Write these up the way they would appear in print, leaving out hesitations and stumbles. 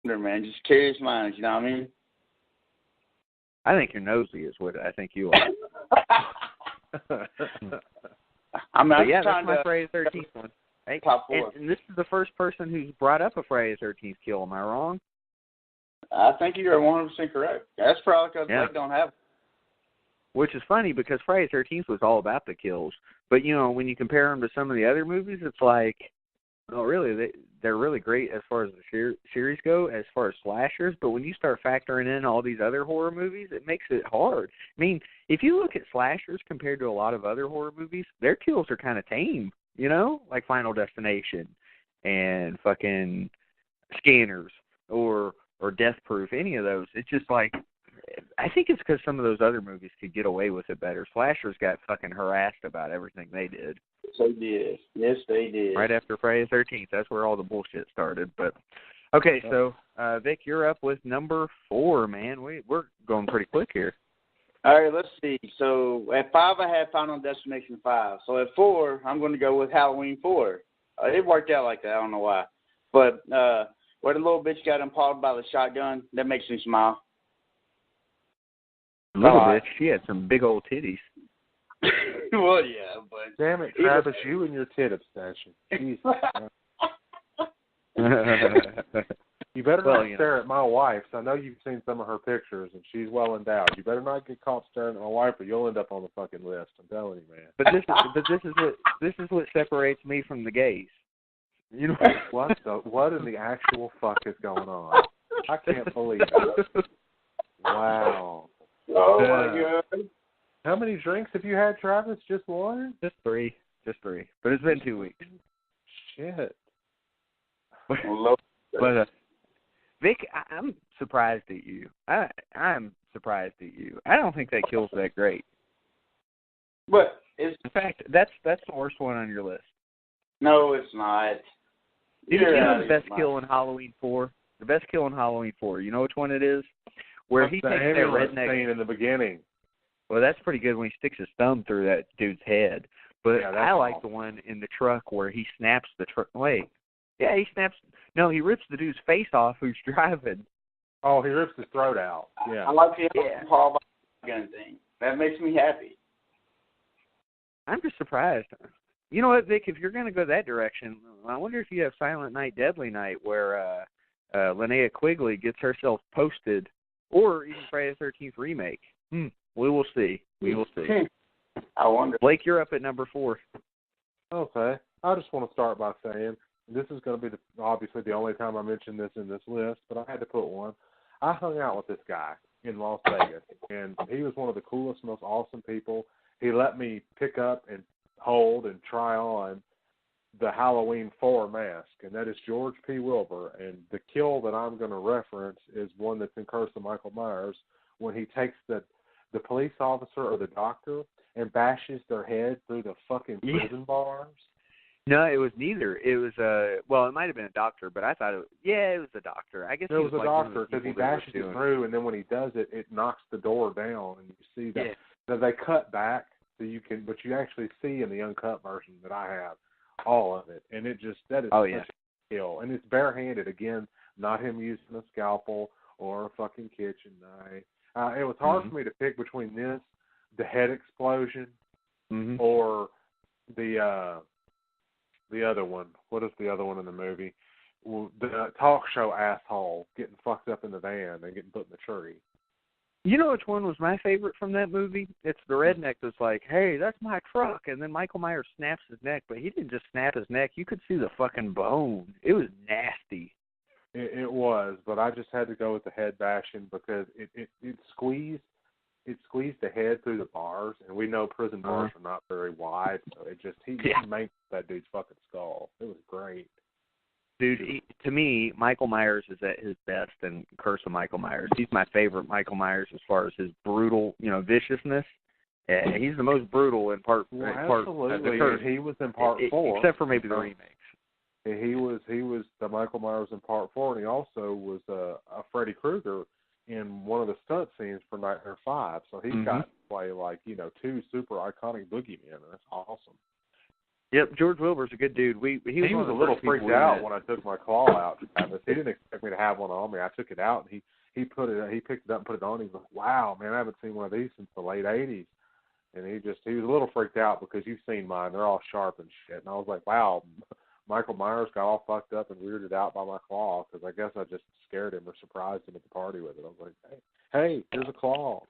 Man, just curious minds, you know what I mean? I think you're nosy is what I think you are. I'm yeah, trying that's my to Friday the 13th one. Hey, top four. and this is the first person who's brought up a Friday the 13th kill. Am I wrong? I think you're 100% correct. That's probably because Yeah. they don't have. Which is funny because Friday the 13th was all about the kills. But, you know, when you compare them to some of the other movies, it's like, oh, really, they're really great as far as the series go, as far as slashers. But when you start factoring in all these other horror movies, it makes it hard. I mean, if you look at slashers compared to a lot of other horror movies, their kills are kind of tame, you know, like Final Destination and fucking Scanners or Death Proof, any of those. It's just like, I think it's because some of those other movies could get away with it better. Slashers got fucking harassed about everything they did. They did. Yes, they did. Right after Friday the 13th. That's where all the bullshit started. But okay, so Vic, you're up with number 4, man. We're going pretty quick here. All right, let's see. So at 5, I had Final Destination 5. So at 4, I'm going to go with Halloween 4. It worked out like that. I don't know why. But where the little bitch got impaled by the shotgun, that makes me smile. Little bitch, she had some big old titties. Well, yeah, but... Damn it, Travis, you and your tit obsession. Jesus. You better not stare at my wife. So I know you've seen some of her pictures, and she's well endowed. You better not get caught staring at my wife, or you'll end up on the fucking list. I'm telling you, man. But this is what separates me from the gays. You know what in the actual fuck is going on? I can't believe it. Wow. Oh my God. How many drinks have you had, Travis? Just one? Just three. But it's been 2 weeks. Shit. But Vic, I'm surprised at you. I'm surprised at you. I don't think that kill's that great. But in fact, that's the worst one on your list. No, it's not. You know the best kill in Halloween 4? The best kill in Halloween 4. You know which one it is? Where he takes that redneck scene in the beginning. Well, that's pretty good when he sticks his thumb through that dude's head. But yeah, I like the one in the truck where he snaps the truck. Wait. Yeah, he snaps. No, he rips the dude's face off who's driving. Oh, he rips his throat out. Yeah. I like the Paul gun thing. That makes me happy. I'm just surprised. You know what, Vic? If you're going to go that direction, I wonder if you have Silent Night, Deadly Night, where Linnea Quigley gets herself posted, or even Friday the 13th remake. We will see. I wonder. Blake, you're up at number 4. Okay. I just want to start by saying, this is going to be obviously the only time I mention this in this list, but I had to put one. I hung out with this guy in Las Vegas, and he was one of the coolest, most awesome people. He let me pick up and hold and try on the Halloween 4 mask, and that is George P. Wilbur. And the kill that I'm going to reference is one that's in Curse of Michael Myers, when he takes the police officer or the doctor and bashes their head through the fucking prison bars. No, it was neither. It was well, it might have been a doctor, but I thought it was a doctor. I guess it was a doctor because he bashes it through, and then when he does it, it knocks the door down, and you see that. So they cut back, so you can, but you actually see in the uncut version that I have all of it, and it just that is such a kill, and it's barehanded again, not him using a scalpel or a fucking kitchen knife. It was hard for me to pick between this, the head explosion, or the other one. What is the other one in the movie? The talk show asshole getting fucked up in the van and getting put in the tree. You know which one was my favorite from that movie? It's the redneck that's like, hey, that's my truck. And then Michael Myers snaps his neck, but he didn't just snap his neck. You could see the fucking bone. It was nasty. It was, but I just had to go with the head bashing because it squeezed the head through the bars, and we know prison bars are not very wide, so it just he made that dude's fucking skull. It was great. Dude, to me, Michael Myers is at his best in Curse of Michael Myers. He's my favorite Michael Myers as far as his brutal, viciousness. He's the most brutal in part. Absolutely, he was in part 4, except for maybe the remakes. He was the Michael Myers in part 4, and he also was a Freddy Krueger in one of the stunt scenes for Nightmare 5. So he's got to play 2 super iconic boogeymen, and that's awesome. Yep, George Wilbur's a good dude. He was a little freaked out when I took my claw out. He didn't expect me to have one on me. I took it out, and he picked it up and put it on. He was like, "Wow, man, I haven't seen one of these since the late '80s." And he was a little freaked out because you've seen mine; they're all sharp and shit. And I was like, "Wow." Michael Myers got all fucked up and weirded out by my claw because I guess I just scared him or surprised him at the party with it. I was like, hey, here's a claw.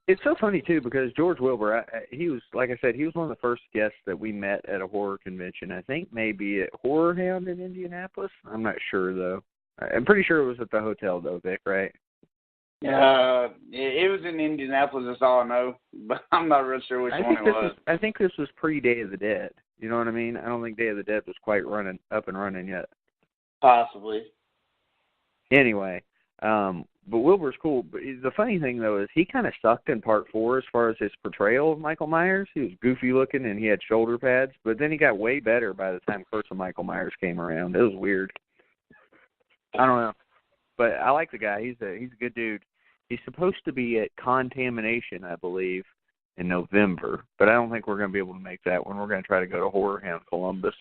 It's so funny, too, because George Wilbur, he was, like I said, he was one of the first guests that we met at a horror convention. I think maybe at Horror Hound in Indianapolis. I'm not sure, though. I'm pretty sure it was at the hotel, though, Vic, right? It was in Indianapolis, that's all I know, but I'm not real sure which one it was. I think this was pre-Day of the Dead. You know what I mean? I don't think Day of the Dead was quite up and running yet. Possibly. Anyway, but Wilbur's cool. But the funny thing, though, is he kind of sucked in Part 4 as far as his portrayal of Michael Myers. He was goofy looking and he had shoulder pads, but then he got way better by the time Curse of Michael Myers came around. It was weird. I don't know. But I like the guy. He's a good dude. He's supposed to be at Contamination, I believe, in November, but I don't think we're going to be able to make that one. We're going to try to go to Horror Hound Columbus.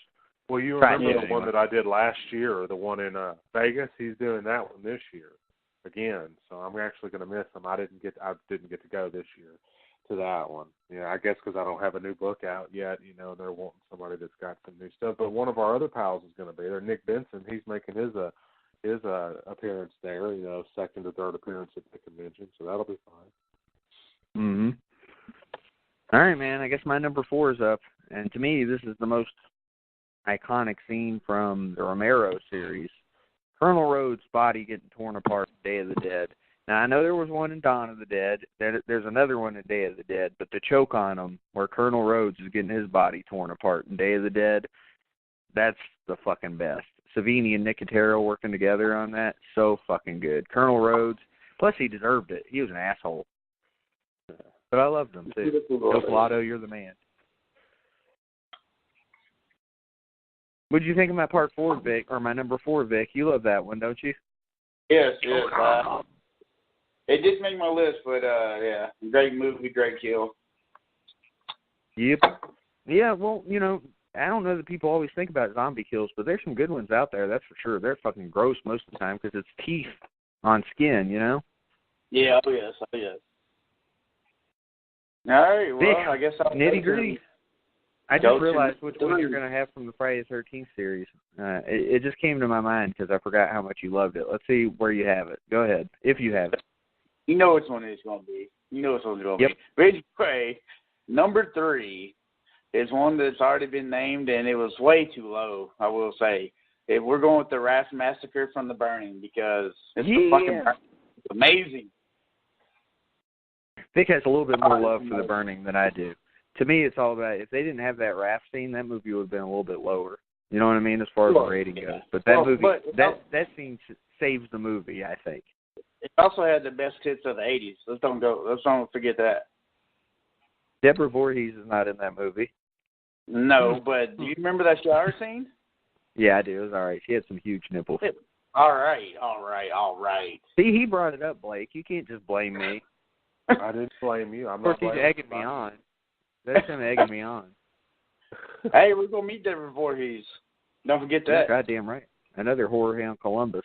Well, you remember the one that I did last year, or the one in Vegas? He's doing that one this year again, so I'm actually going to miss him. I didn't get to go this year to that one. Yeah, I guess because I don't have a new book out yet. You know, they're wanting somebody that's got some new stuff. But one of our other pals is going to be there, Nick Benson. He's making his appearance there. You know, second or third appearance at the convention, so that'll be fine. Mm-hmm. All right, man, I guess my number 4 is up. And to me, this is the most iconic scene from the Romero series. Colonel Rhodes' body getting torn apart in Day of the Dead. Now, I know there was one in Dawn of the Dead. There's another one in Day of the Dead. But the choke on him, where Colonel Rhodes is getting his body torn apart in Day of the Dead, that's the fucking best. Savini and Nicotero working together on that, so fucking good. Colonel Rhodes, plus he deserved it. He was an asshole. But I loved him, too. Joe Pilato, you're the man. What did you think of my Part 4, Vic, or my number 4, Vic? You love that one, don't you? Yes. It didn't make my list, but, yeah, great movie, great kill. Yep. Yeah, well, you know, I don't know that people always think about zombie kills, but there's some good ones out there, that's for sure. They're fucking gross most of the time because it's teeth on skin, you know? Yeah, oh yes. All right, well, Vic, I guess I'll nitty-gritty. I just realized which one you're going to have from the Friday the 13th series. It just came to my mind because I forgot how much you loved it. Let's see where you have it. Go ahead, if you have it. You know which one it's going to be. Yep. But anyway, number 3 is one that's already been named, and it was way too low, I will say. We're going with the Raft Massacre from The Burning because it's amazing. Vic has a little bit more love for The Burning than I do. To me, it's all about, if they didn't have that raft scene, that movie would have been a little bit lower. You know what I mean, as far as the rating goes. But that movie, that scene saves the movie, I think. It also had the best hits of the 80s. Let's don't forget that. Deborah Voorhees is not in that movie. No, but do you remember that shower scene? Yeah, I do. It was all right. She had some huge nipples. All right. See, he brought it up, Blake. You can't just blame me. I didn't blame you. I'm not blaming you. He's egging me on. That's him egging me on. Hey, we're going to meet Deborah Voorhees. Don't forget that. Goddamn right. Another Horror Hound Columbus.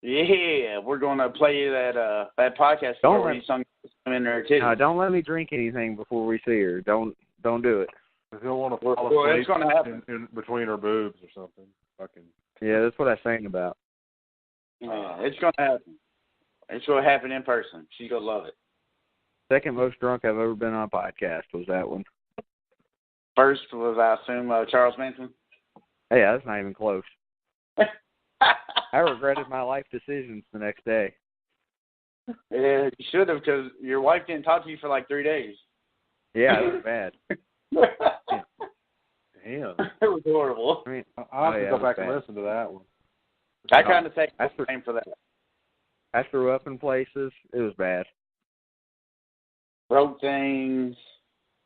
Yeah, we're going to play that podcast where he sung in there, too. No, don't let me drink anything before we see her. Don't do it. He'll want to fall asleep it's gonna happen. in between her boobs or something. Fucking. Yeah, that's what I sang about. Yeah, it's going to happen. It's going to happen in person. She's going to love it. Second most drunk I've ever been on a podcast was that one. First was, I assume, Charles Manson? Hey, that's not even close. I regretted my life decisions the next day. Yeah, you should have, because your wife didn't talk to you for like 3 days. Yeah, it was bad. Damn. It was horrible. I mean, I'll have to go back and listen to that one. I kind of take the blame for that. I threw up in places. It was bad. Broke things,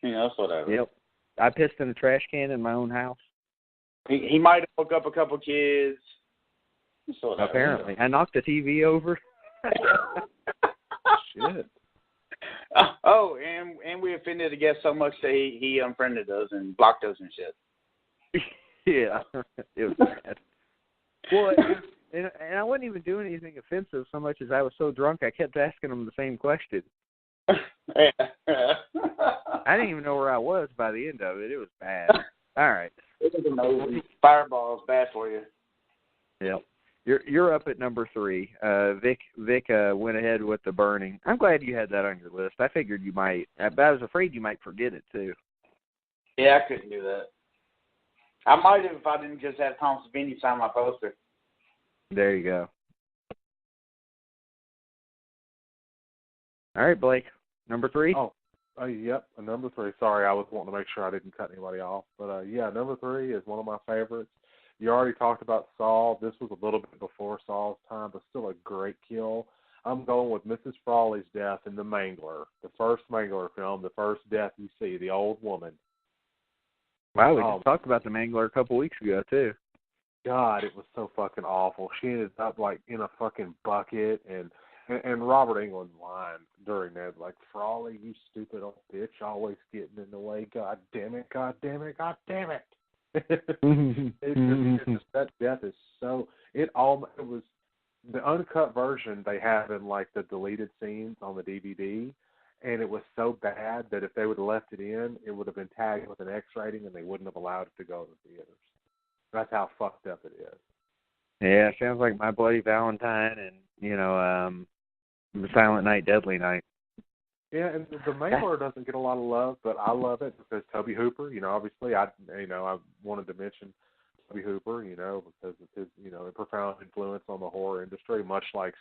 whatever. Yep. I pissed in a trash can in my own house. He might have woke up a couple kids. Apparently. I knocked the TV over. Shit. Oh, and we offended a guest so much that he unfriended us and blocked us and shit. Yeah, it was bad. Well, and I wasn't even doing anything offensive so much as I was so drunk I kept asking him the same question. I didn't even know where I was by the end of it. It was bad. All right. Fireball is bad for you. Yep. You're up at number 3. Vic went ahead with The Burning. I'm glad you had that on your list. I figured you might, but I was afraid you might forget it too. Yeah, I couldn't do that. I might have if I didn't just have Tom Savini sign my poster. There you go. All right, Blake. Number 3? Yep, number 3. Sorry, I was wanting to make sure I didn't cut anybody off. But, yeah, number 3 is one of my favorites. You already talked about Saul. This was a little bit before Saul's time, but still a great kill. I'm going with Mrs. Frawley's death in The Mangler, the first Mangler film, the first death you see, the old woman. Wow, we just talked about The Mangler a couple weeks ago, too. God, it was so fucking awful. She ended up, like, in a fucking bucket, and Robert Englund's line during that, like, Frawley, you stupid old bitch, always getting in the way. God damn it, God damn it, God damn it. It's just that death is so it was the uncut version they have in like the deleted scenes on the DVD, and it was so bad that if they would have left it in, it would have been tagged with an X rating and they wouldn't have allowed it to go to the theaters. That's how fucked up it is. Yeah, sounds like My Bloody Valentine and Silent Night, Deadly Night. Yeah, and The Mangler doesn't get a lot of love, but I love it because Tobe Hooper. Obviously, I wanted to mention Tobe Hooper. Because of his profound influence on the horror industry, much like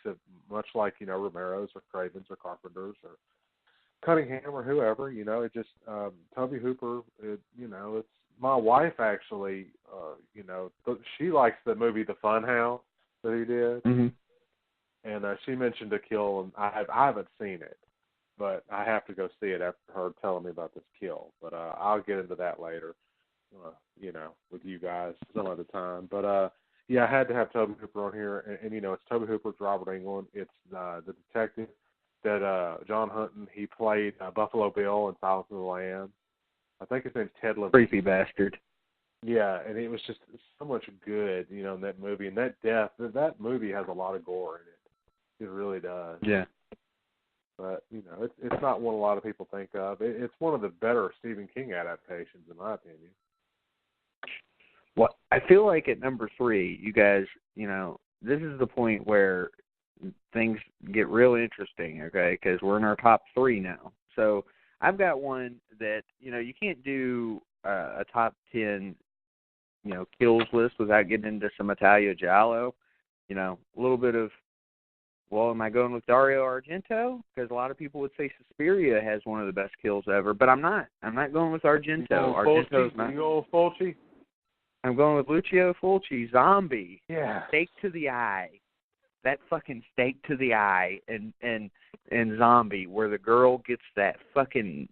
Romero's or Craven's or Carpenter's or Cunningham or whoever. It just Tobe Hooper. It's my wife actually. She likes the movie The Funhouse that he did, and she mentioned a kill, and I haven't seen it. But I have to go see it after her telling me about this kill. But I'll get into that later, with you guys some other time. But, yeah, I had to have Tobe Hooper on here. And it's Tobe Hooper, it's Robert Englund. It's the detective that John Hutton, he played Buffalo Bill in Silence of the Lambs. I think his name's Ted Levine. Creepy bastard. Yeah, and it was just so much good, in that movie. And that death, that movie has a lot of gore in it. It really does. Yeah. But, it's not one a lot of people think of. It's one of the better Stephen King adaptations, in my opinion. Well, I feel like at number 3, you guys, this is the point where things get real interesting, okay, because we're in our top 3 now. So I've got one that, you can't do a top 10, kills list without getting into some Italia Giallo. A little bit of, well, am I going with Dario Argento? Because a lot of people would say Suspiria has one of the best kills ever, but I'm not. I'm not going with Argento. Argento's not. You going with Fulci? I'm going with Lucio Fulci. Zombie. Yeah. Stake to the eye. That fucking stake to the eye and Zombie, where the girl gets that fucking.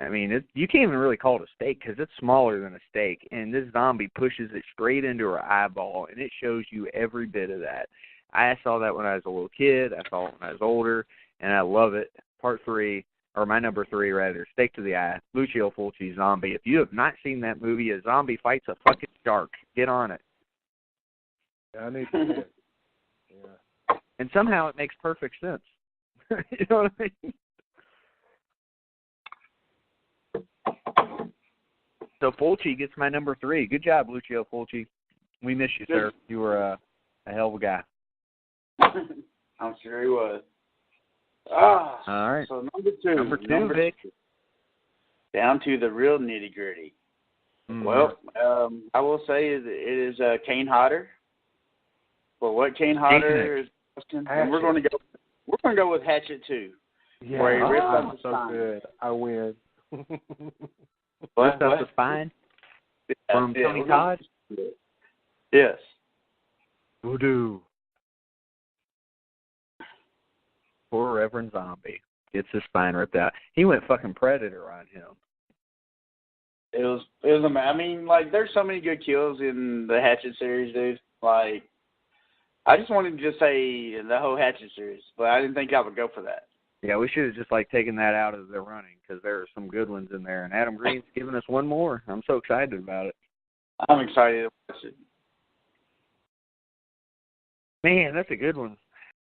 I mean, you can't even really call it a stake because it's smaller than a stake, and this zombie pushes it straight into her eyeball, and it shows you every bit of that. I saw that when I was a little kid. I saw it when I was older, and I love it. Part 3, or my number 3, rather, Stake to the Eye, Lucio Fulci, Zombie. If you have not seen that movie, a zombie fights a fucking shark. Get on it. Yeah, I need to see it. Yeah. And somehow it makes perfect sense. You know what I mean? So Fulci gets my number 3. Good job, Lucio Fulci. We miss you, sir. You were a hell of a guy. I'm sure he was. All right. So number 2. Number 2, Vic. Down to the real nitty gritty. Mm-hmm. Well, I will say it is Kane Hodder. But what Kane Hodder is, and we're going to go with Hatchet 2. Yeah, where he rips up the so spine. good. I win. Ripped up the spine from Tony Todd. Yes. Voodoo. Poor Reverend Zombie gets his spine ripped out. He went fucking Predator on him. It was I mean, like, there's so many good kills in the Hatchet series, dude. Like, I just wanted to just say the whole Hatchet series, but I didn't think I would go for that. Yeah, we should have just taken that out of the running because there are some good ones in there, and Adam Green's giving us one more. I'm so excited about it. I'm excited to watch it. Man, that's a good one.